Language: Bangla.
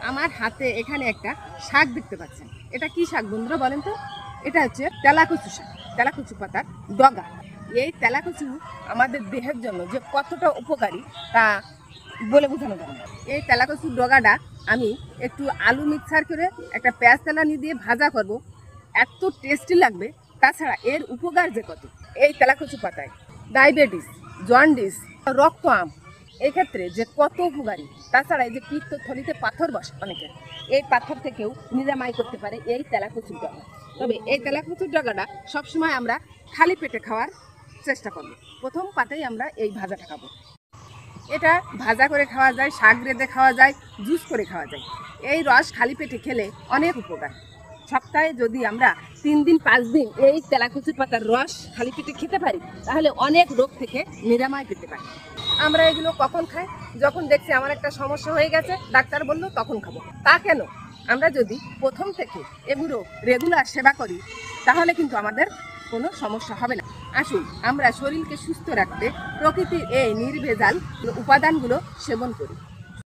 আমার হাতে এখানে একটা শাক দেখতে পাচ্ছেন। এটা কি শাক বন্ধুরা বলেন তো? এটা হচ্ছে তেলাকুচু শাক, তেলাকুচু পাতার ডগা। এই তেলাকুচু আমাদের দেহের জন্য যে কতটা উপকারী তা বলে বোঝানো যাবে না। এই তেলাকুচুর ডগাটা আমি একটু আলু মিক্সার করে একটা পেঁয়াজ তেলানি দিয়ে ভাজা করব, এত টেস্টি লাগবে। তাছাড়া এর উপকার যে কত, এই তেলাকুচু পাতায় ডায়াবেটিস, জন্ডিস, রক্ত আম এই ক্ষেত্রে যে কত উপকারী। তাছাড়া এই যে পিত্তথলিতে পাথর বসে অনেকের, এই পাথর থেকেও নিরাময় করতে পারে এই তেলাকুচুর ডগা। তবে এই তেলাকুচুর ডগাটা সবসময় আমরা খালি পেটে খাওয়ার চেষ্টা করব। প্রথম পাতেই আমরা এই ভাজাটা খাবো। এটা ভাজা করে খাওয়া যায়, শাক রেঁধে খাওয়া যায়, জুস করে খাওয়া যায়। এই রস খালি পেটে খেলে অনেক উপকার। সপ্তাহে যদি আমরা 3 দিন 5 দিন এই তেলাকুচুর পাতার রস খালি পেটে খেতে পারি, তাহলে অনেক রোগ থেকে নিরাময় পেতে পারি। আমরা এগুলো কখন খাই? যখন দেখছি আমার একটা সমস্যা হয়ে গেছে, ডাক্তার বললো তখন খাবো। তা কেন? আমরা যদি প্রথম থেকে এগুলো রেগুলার সেবা করি, তাহলে কিন্তু আমাদের কোনো সমস্যা হবে না। আসুন আমরা শরীরকে সুস্থ রাখতে প্রকৃতির এই নির্ভেজাল উপাদানগুলো সেবন করি।